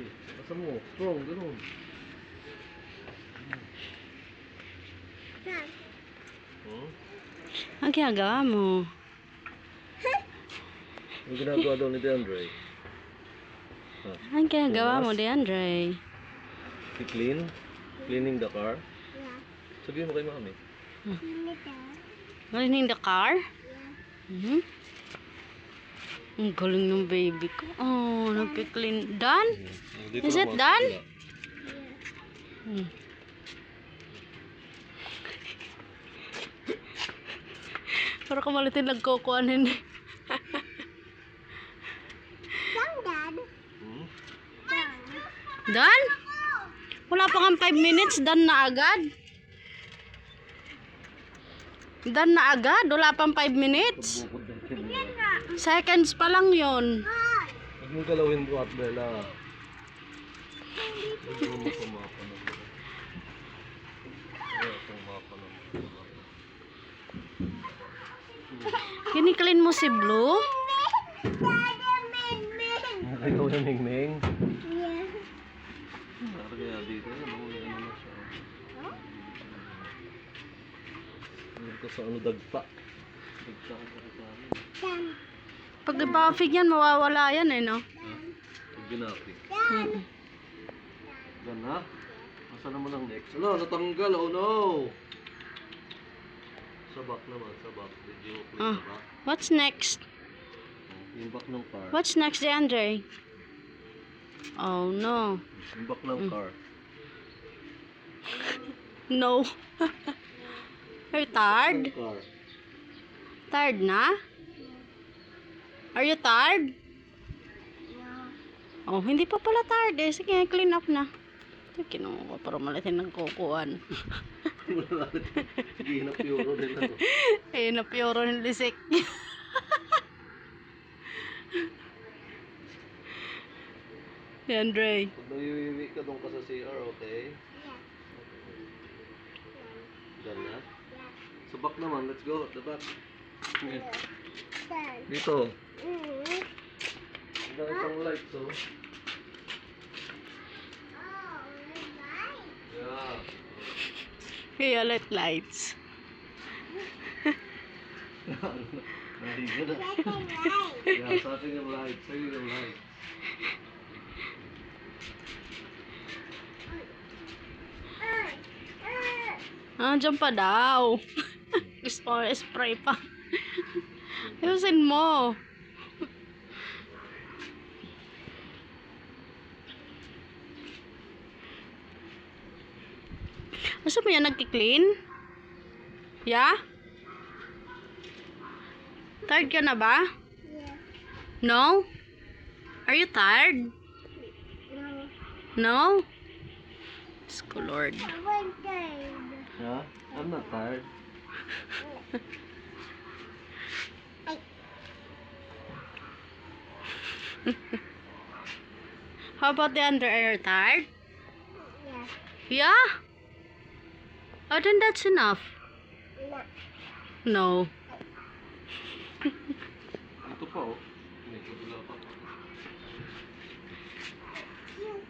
Sige, basta mo. Strong, ganun. Hmm? Ang ginagawa mo? Ang ginagawa daw ni DeAndre. Ang ginagawa mo, DeAndre? Si clean? Cleaning the car? Sabihin mo kay mami. Cleaning the car? Ang galing ng baby ko. Oh, nagpi-clean. Done? Is it done? Para kamalitin nagkukuanin. Done? Wala pa nga 5 minutes. Done na agad? Done na agad? Wala pang 5 minutes? Seconds pa lang yun. Huwag mong galawin buhat, Bella. Huwag mo pumapa na. Kini-clean mo si Blue? Ikaw na Mingming? Para kaya dito, ano na siya. Ano ka sa ano dagta? Dagta ka sa amin. Pag nabafig yan, mawawala yan eh, no? Pag binapig. Yan na? Masa naman ang next? Ano, natanggal, oh no! Sabak naman, sabak. Did you clean the back? What's next? Yung back ng car. What's next, DeAndre? Oh, no. Yung back ng car. No. Are you tired? Car. Tired na? Are you tired? Oh, hindi pa pala tired eh. Sige, clean up na. Ito, kinuha ko para malitin ng kukuan. Sige, hinapyuro din ako. Ayun, napiyoro ng lisik. DeAndre. Pag nawiwiwi ka doon ka sa CR, okay? Diyan na? Sa back naman, let's go. At the back. Here. Dito. Ang dami pang lights, oh. Yeah. Violet lights. Narinig na. Yeah, sa atin yung lights. Sa'yo yung lights. Diyan pa daw. Gusto ko spray pa. Ayusin mo. Gusto mo yan nagki-clean? Yeah? Tired ka na ba? No? Are you tired? No? Sko Lord. Yeah? I'm not tired. How about the under? Are you tired? Yeah. Yeah? I think that's enough. No. Ito pa, oh. May kabila pa.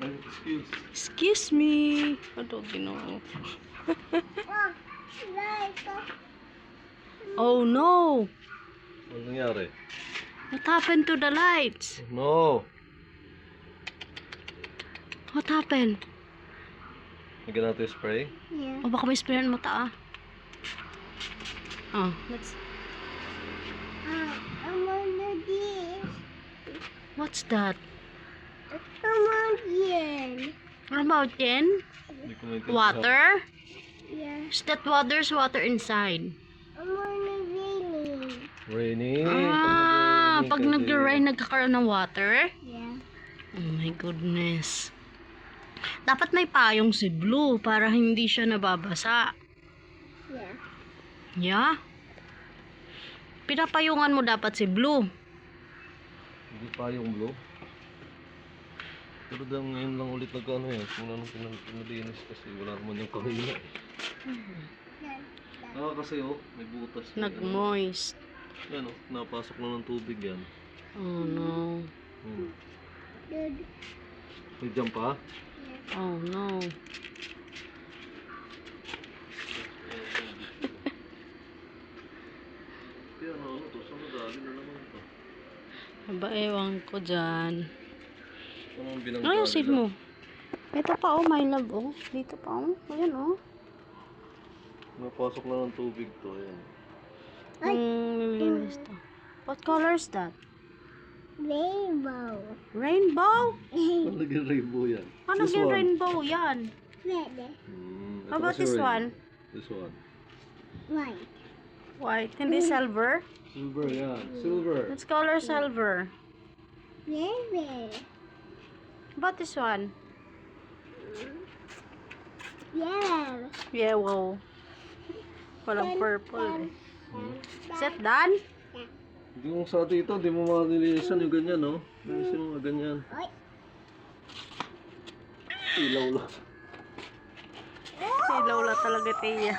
Ay, excuse. Excuse me. Ano ginoo? Oh no. Ano nangyari? What happened to the lights? No! What happened? Nagyan natin yung spray? Yeah. O baka may sprayan mo ta ah. Oh, let's. I wanna this. What's that? Come on, yeah. What about yan? Hindi ko maintindihan. Water? Yeah. Is that water's water inside? I wanna raining. Raining. Pag nag-rain, nagkakaroon ng water? Yeah. Oh my goodness. Dapat may payong si Blue para hindi siya nababasa. Yeah. Yeah? Pinapayungan mo dapat si Blue. Hindi pa yung blue. Pero daw ngayon lang ulit nag-ano eh. Mula nung pinalinis kasi wala naman yung kanina. Kasi oh, may butas. Nag-moist. Yan oh, napasok na ng tubig yan. Oh no. Hmm. Good. May jump pa? Oh no. Kaya ano to? Saan madali na naman ito? Aba, ewan ko dyan. Anong binangga Ayusin nila? mo. Ito pa oh, my love oh. Dito pa oh. Ayan oh. Napasok na ng tubig to. Ayan. Nilinis to. What color is that? Rainbow. Rainbow? Ano naging rainbow yan? Paano This yung one. rainbow yan? Red. Ito How about kasi this rain- one? This one. White. White. Hindi silver? Silver yan. Silver. Let's color silver. Yellow. How about this one? Yellow. Yellow. Walang purple eh. Is that done? Yung sa dito, di mo makalilisan yung ganyan, no? Lilisin mo nga ganyan. Oy. Ilaw lang. Ilaw la talaga, Tia.